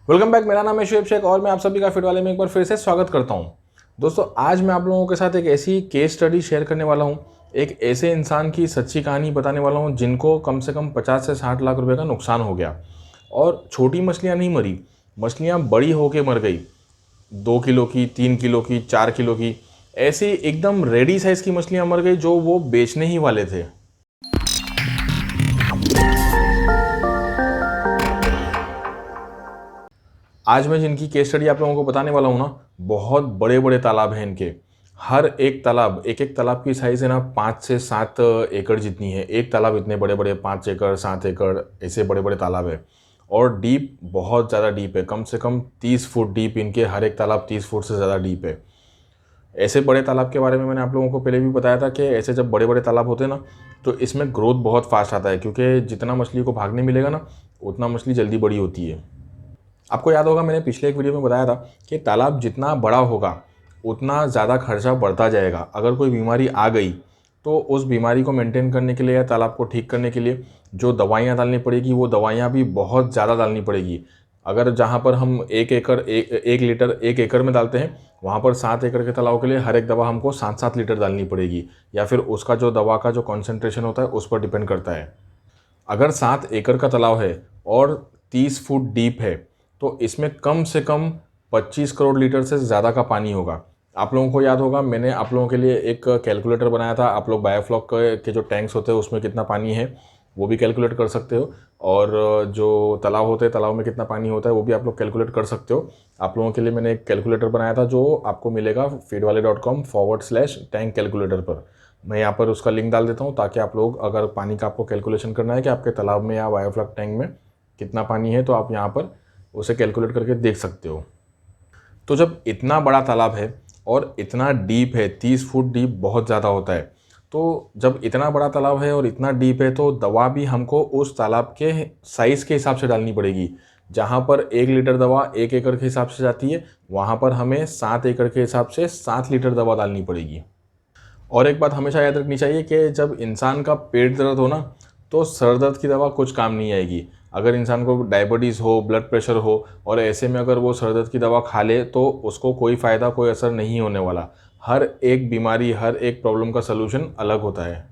Welcome back. मेरा नाम है शुएब शेख और मैं आप सभी का फिट वाले में एक बार फिर से स्वागत करता हूं। दोस्तों, आज मैं आप लोगों के साथ एक ऐसी केस स्टडी शेयर करने वाला हूं, एक ऐसे इंसान की सच्ची कहानी बताने वाला हूं जिनको कम से कम 50 से 60 लाख रुपए का नुकसान हो गया। और छोटी मछलियां नहीं मरी, मछलियां बड़ी होके मर गई। 2 किलो की, 3 किलो की, 4 किलो की, ऐसी एकदम रेडी साइज की मछलियां मर गई जो वो बेचने ही वाले थे। आज मैं जिनकी केस स्टडी आप लोगों को बताने वाला हूँ ना, बहुत बड़े बड़े तालाब हैं इनके। हर एक तालाब, एक एक तालाब की साइज़ है ना 5 से 7 एकड़ जितनी है। एक तालाब इतने बड़े बड़े 5 एकड़ 7 एकड़ ऐसे बड़े बड़े तालाब है। और डीप, बहुत ज़्यादा डीप है, कम से कम 30 फुट डीप इनके हर एक तालाब 30 फुट से ज़्यादा डीप है। ऐसे बड़े तालाब के बारे में मैंने आप लोगों को पहले भी बताया था कि ऐसे जब बड़े बड़े तालाब होते हैं ना, तो इसमें ग्रोथ बहुत फास्ट आता है, क्योंकि जितना मछली को भागने मिलेगा ना, उतना मछली जल्दी बड़ी होती है। आपको याद होगा, मैंने पिछले एक वीडियो में बताया था कि तालाब जितना बड़ा होगा उतना ज़्यादा खर्चा बढ़ता जाएगा। अगर कोई बीमारी आ गई तो उस बीमारी को मेंटेन करने के लिए या तालाब को ठीक करने के लिए जो दवाइयाँ डालनी पड़ेगी, वो दवाइयाँ भी बहुत ज़्यादा डालनी पड़ेगी। अगर जहाँ पर हम 1 लीटर 1 एकड़ में डालते हैं, वहाँ पर 7 एकड़ के तालाब के लिए हर एक दवा हमको 7-7 लीटर डालनी पड़ेगी, या फिर उसका जो दवा का जो कॉन्सेंट्रेशन होता है उस पर डिपेंड करता है। अगर 7 एकड़ का तालाब है और 30 फुट डीप है, तो इसमें कम से कम 25 करोड़ लीटर से ज़्यादा का पानी होगा। आप लोगों को याद होगा, मैंने आप लोगों के लिए एक कैलकुलेटर बनाया था। आप लोग बायोफ्लॉक के जो टैंक्स होते हैं उसमें कितना पानी है वो भी कैलकुलेट कर सकते हो, और जो तालाब होते हैं तालाब में कितना पानी होता है वो भी आप लोग कैलकुलेट कर सकते हो। आप लोगों के लिए मैंने एक कैलकुलेटर बनाया था जो आपको मिलेगा feedwale.com/टैंक कैलकुलेटर पर। मैं यहाँ पर उसका लिंक डाल देता हूँ, ताकि आप लोग, अगर पानी का आपको कैलकुलेशन करना है कि आपके तालाब में या बायोफ्लॉक टैंक में कितना पानी है, तो आप यहाँ पर उसे कैलकुलेट करके देख सकते हो। तो जब इतना बड़ा तालाब है और इतना डीप है, 30 फुट डीप बहुत ज़्यादा होता है, तो जब इतना बड़ा तालाब है और इतना डीप है तो दवा भी हमको उस तालाब के साइज़ के हिसाब से डालनी पड़ेगी। जहाँ पर 1 लीटर दवा 1 एकड़ के हिसाब से जाती है, वहाँ पर हमें 7 एकड़ के हिसाब से 7 लीटर दवा डालनी पड़ेगी। और एक बात हमेशा याद रखनी चाहिए कि जब इंसान का पेट दर्द हो ना, तो सर दर्द की दवा कुछ काम नहीं आएगी। अगर इंसान को डायबिटीज़ हो, ब्लड प्रेशर हो, और ऐसे में अगर वो सर दर्द की दवा खा ले, तो उसको कोई फ़ायदा, कोई असर नहीं होने वाला। हर एक बीमारी, हर एक प्रॉब्लम का सलूशन अलग होता है।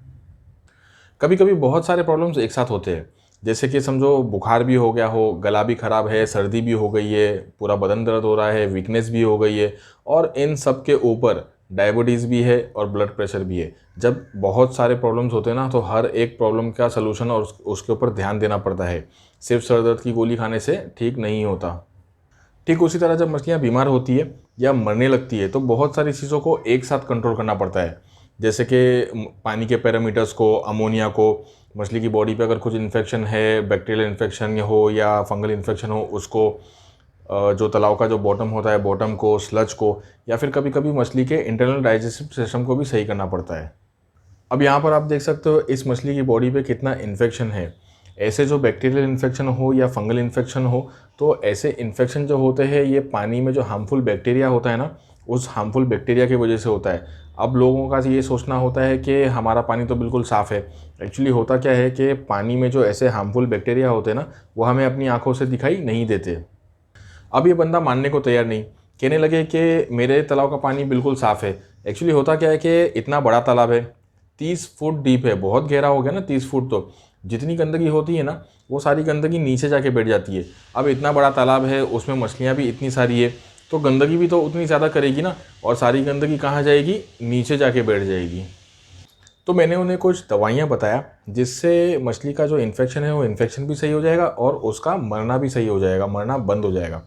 कभी कभी बहुत सारे प्रॉब्लम्स एक साथ होते हैं, जैसे कि समझो बुखार भी हो गया हो, गला भी ख़राब है, सर्दी भी हो गई है, पूरा बदन दर्द हो रहा है, वीकनेस भी हो गई है, और इन सब के ऊपर डायबिटीज़ भी है और ब्लड प्रेशर भी है। जब बहुत सारे प्रॉब्लम्स होते हैं ना, तो हर एक प्रॉब्लम का सलूशन और उसके ऊपर ध्यान देना पड़ता है। सिर्फ सर दर्द की गोली खाने से ठीक नहीं होता। ठीक उसी तरह जब मछलियाँ बीमार होती है या मरने लगती है, तो बहुत सारी चीज़ों को एक साथ कंट्रोल करना पड़ता है। जैसे कि पानी के पैरामीटर्स को, अमोनिया को, मछली की बॉडी पे अगर कुछ इन्फेक्शन है, बैक्टीरियल इन्फेक्शन हो या फंगल इन्फेक्शन हो, उसको जो तालाब का जो बॉटम होता है, बॉटम को, स्लज को, या फिर कभी कभी मछली के इंटरनल डाइजेस्टिव सिस्टम को भी सही करना पड़ता है। अब यहाँ पर आप देख सकते हो इस मछली की बॉडी पे कितना इन्फेक्शन है। ऐसे जो बैक्टीरियल इन्फेक्शन हो या फंगल इन्फेक्शन हो, तो ऐसे इन्फेक्शन जो होते हैं, ये पानी में जो हार्मफुल बैक्टीरिया होता है ना, उस हार्मफुल बैक्टीरिया की वजह से होता है। अब लोगों का ये सोचना होता है कि हमारा पानी तो बिल्कुल साफ़ है। एक्चुअली होता क्या है कि पानी में जो ऐसे हार्मफुल बैक्टीरिया होते हैं ना, वो हमें अपनी आंखों से दिखाई नहीं देते। अब ये बंदा मानने को तैयार नहीं, कहने लगे कि मेरे तालाब का पानी बिल्कुल साफ़ है। एक्चुअली होता क्या है कि इतना बड़ा तालाब है, 30 फुट डीप है, बहुत गहरा हो गया ना 30 फुट, तो जितनी गंदगी होती है ना, वो सारी गंदगी नीचे जाके बैठ जाती है। अब इतना बड़ा तालाब है, उसमें मछलियाँ भी इतनी सारी है, तो गंदगी भी तो उतनी ज़्यादा करेगी ना, और सारी गंदगी कहाँ जाएगी? नीचे जाके बैठ जाएगी। तो मैंने उन्हें कुछ दवाइयाँ बताया, जिससे मछली का जो इन्फेक्शन है वो इन्फेक्शन भी सही हो जाएगा और उसका मरना भी सही हो जाएगा, मरना बंद हो जाएगा।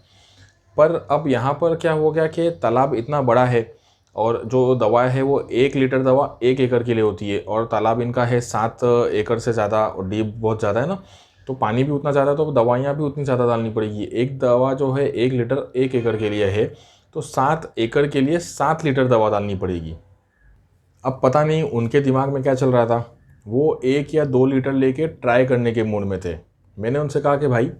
पर अब यहाँ पर क्या हो गया कि तालाब इतना बड़ा है, और जो दवा है वो 1 लीटर दवा 1 एकड़ के लिए होती है, और तालाब इनका है 7 एकड़ से ज़्यादा, और डीप बहुत ज़्यादा है ना, तो पानी भी उतना ज़्यादा, तो दवाइयाँ भी उतनी ज़्यादा डालनी पड़ेगी। एक दवा जो है 1 लीटर 1 एकड़ के लिए है, तो 7 एकड़ के लिए 7 लीटर दवा डालनी पड़ेगी। अब पता नहीं उनके दिमाग में क्या चल रहा था, वो 1 या 2 लीटर लेके ट्राई करने के मूड में थे। मैंने उनसे कहा कि भाई,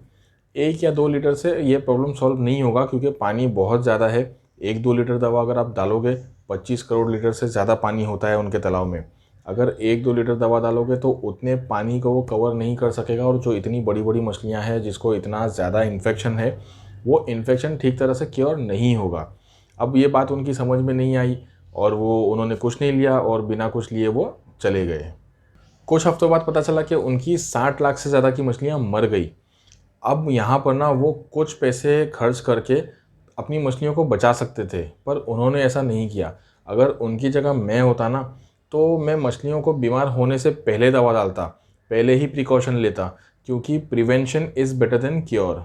1 या 2 लीटर से ये प्रॉब्लम सॉल्व नहीं होगा, क्योंकि पानी बहुत ज़्यादा है। 1-2 लीटर दवा अगर आप डालोगे, 25 करोड़ लीटर से ज़्यादा पानी होता है उनके तालाब में। अगर 1-2 लीटर दवा डालोगे तो उतने पानी को वो कवर नहीं कर सकेगा, और जो इतनी बड़ी बड़ी मछलियाँ हैं जिसको इतना ज़्यादा इन्फेक्शन है, वो इन्फेक्शन ठीक तरह से क्योर नहीं होगा। अब ये बात उनकी समझ में नहीं आई और उन्होंने कुछ नहीं लिया और बिना कुछ लिए वो चले गए। कुछ हफ्तों बाद पता चला कि उनकी 60 लाख से ज़्यादा की मछलियाँ मर गई। अब यहाँ पर ना वो कुछ पैसे खर्च करके अपनी मछलियों को बचा सकते थे, पर उन्होंने ऐसा नहीं किया। अगर उनकी जगह मैं होता ना, तो मैं मछलियों को बीमार होने से पहले दवा डालता, पहले ही प्रिकॉशन लेता, क्योंकि prevention is better than cure.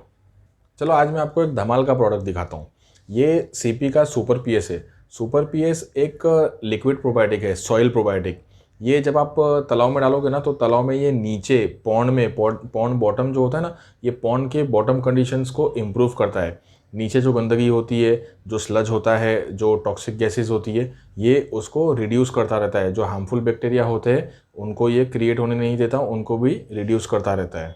चलो आज मैं आपको एक धमाल का प्रोडक्ट दिखाता हूँ। ये सीपी का सुपर पीएस है। सुपर पीएस एक लिक्विड प्रोबायोटिक है, सॉइल प्रोबायोटिक। ये जब आप तालाब में डालोगे ना, तो तालाब में ये नीचे पॉन्ड में पॉन्ड बॉटम जो होता है ना, ये पॉन्ड के बॉटम कंडीशंस को इम्प्रूव करता है। नीचे जो गंदगी होती है, जो स्लज होता है, जो टॉक्सिक गैसेस होती है, ये उसको रिड्यूस करता रहता है। जो हार्मफुल बैक्टीरिया होते हैं उनको ये क्रिएट होने नहीं देता, उनको भी रिड्यूस करता रहता है।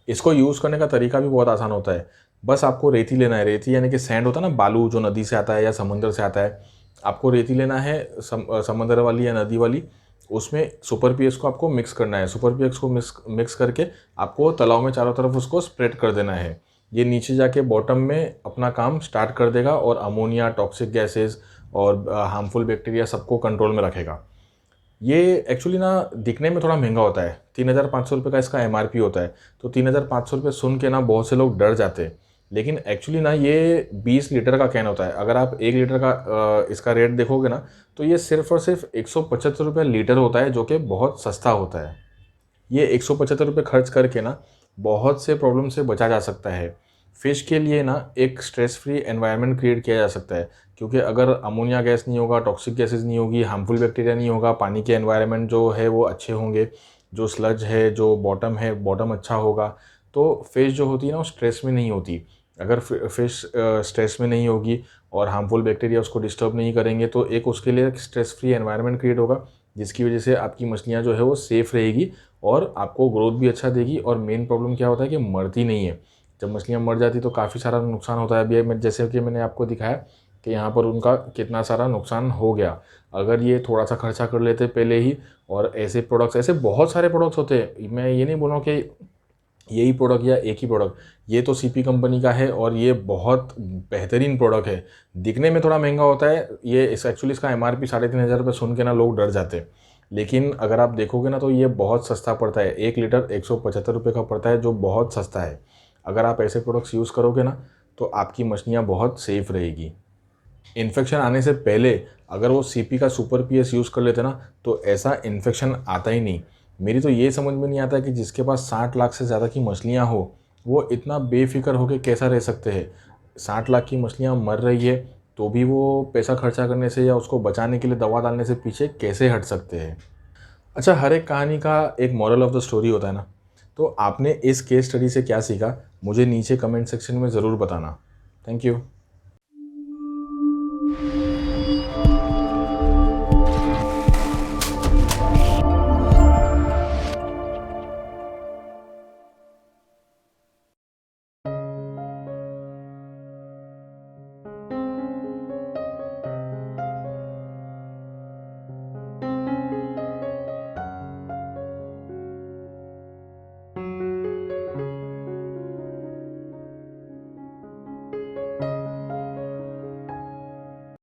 इसको यूज़ करने का तरीका भी बहुत आसान होता है। बस आपको रेती लेना है। रेती यानी कि सैंड होता है ना, बालू जो नदी से आता है या समुद्र से आता है। आपको रेती लेना है, समुद्र वाली या नदी वाली। उसमें सुपर पीएस को आपको मिक्स करना है। सुपर पीएस को मिक्स करके आपको तालाब में चारों तरफ उसको स्प्रेड कर देना है। ये नीचे जाके बॉटम में अपना काम स्टार्ट कर देगा और अमोनिया, टॉक्सिक गैसेस और हार्मफुल बैक्टीरिया सबको कंट्रोल में रखेगा। ये एक्चुअली ना दिखने में थोड़ा महंगा होता है। 3,500 का इसका एमआरपी होता है। तो 3,500 सुन के ना बहुत से लोग डर जाते हैं। लेकिन एक्चुअली ना ये 20 लीटर का कैन होता है। अगर आप 1 लीटर का इसका रेट देखोगे ना, तो ये सिर्फ और सिर्फ 175 रुपये लीटर होता है, जो कि बहुत सस्ता होता है। ये 175 रुपये खर्च करके ना बहुत से प्रॉब्लम से बचा जा सकता है। फ़िश के लिए ना एक स्ट्रेस फ्री एनवायरनमेंट क्रिएट किया जा सकता है, क्योंकि अगर अमोनिया गैस नहीं होगा, टॉक्सिक गैसेस नहीं होगी, हार्मफुल बैक्टीरिया नहीं होगा, पानी के एनवायरनमेंट जो है वो अच्छे होंगे, जो स्लज है, जो बॉटम है, बॉटम अच्छा होगा, तो फ़िश जो होती है ना वो स्ट्रेस में नहीं होती। अगर फ़िश स्ट्रेस में नहीं होगी और हार्मफुल बैक्टीरिया उसको डिस्टर्ब नहीं करेंगे, तो एक उसके लिए एक स्ट्रेस फ्री एनवायरनमेंट क्रिएट होगा, जिसकी वजह से आपकी मछलियाँ जो है वो सेफ़ रहेगी और आपको ग्रोथ भी अच्छा देगी। और मेन प्रॉब्लम क्या होता है कि मरती नहीं है। जब मछलियाँ मर जाती तो काफ़ी सारा नुकसान होता है। अभी मैं जैसे कि मैंने आपको दिखाया कि यहाँ पर उनका कितना सारा नुकसान हो गया। अगर ये थोड़ा सा खर्चा कर लेते पहले ही, और ऐसे प्रोडक्ट्स, ऐसे बहुत सारे प्रोडक्ट्स होते हैं। मैं ये नहीं बोल रहा हूँ कि यही प्रोडक्ट या एक ही प्रोडक्ट, ये तो सीपी कंपनी का है और ये बहुत बेहतरीन प्रोडक्ट है। दिखने में थोड़ा महंगा होता है ये, एक्चुअली इसका एमआरपी 3,500 रुपये सुन के ना लोग डर जाते हैं। लेकिन अगर आप देखोगे ना तो ये बहुत सस्ता पड़ता है। 1 लीटर 175 रुपये का पड़ता है, जो बहुत सस्ता है। अगर आप ऐसे प्रोडक्ट्स यूज़ करोगे ना, तो आपकी मछलियाँ बहुत सेफ़ रहेगी। इन्फेक्शन आने से पहले अगर वो सीपी का सुपर पीएस यूज़ कर लेते ना, तो ऐसा इन्फेक्शन आता ही नहीं। मेरी तो ये समझ में नहीं आता कि जिसके पास 60 लाख से ज़्यादा की मछलियाँ हो, वो इतना बेफ़िक्र होकर कैसा रह सकते हैं। 60 लाख की मछलियाँ मर रही है, तो भी वो पैसा खर्चा करने से या उसको बचाने के लिए दवा डालने से पीछे कैसे हट सकते हैं। अच्छा, हर एक कहानी का एक मोरल ऑफ़ द स्टोरी होता है ना, तो आपने इस केस स्टडी से क्या सीखा, मुझे नीचे कमेंट सेक्शन में ज़रूर बताना। Thank you.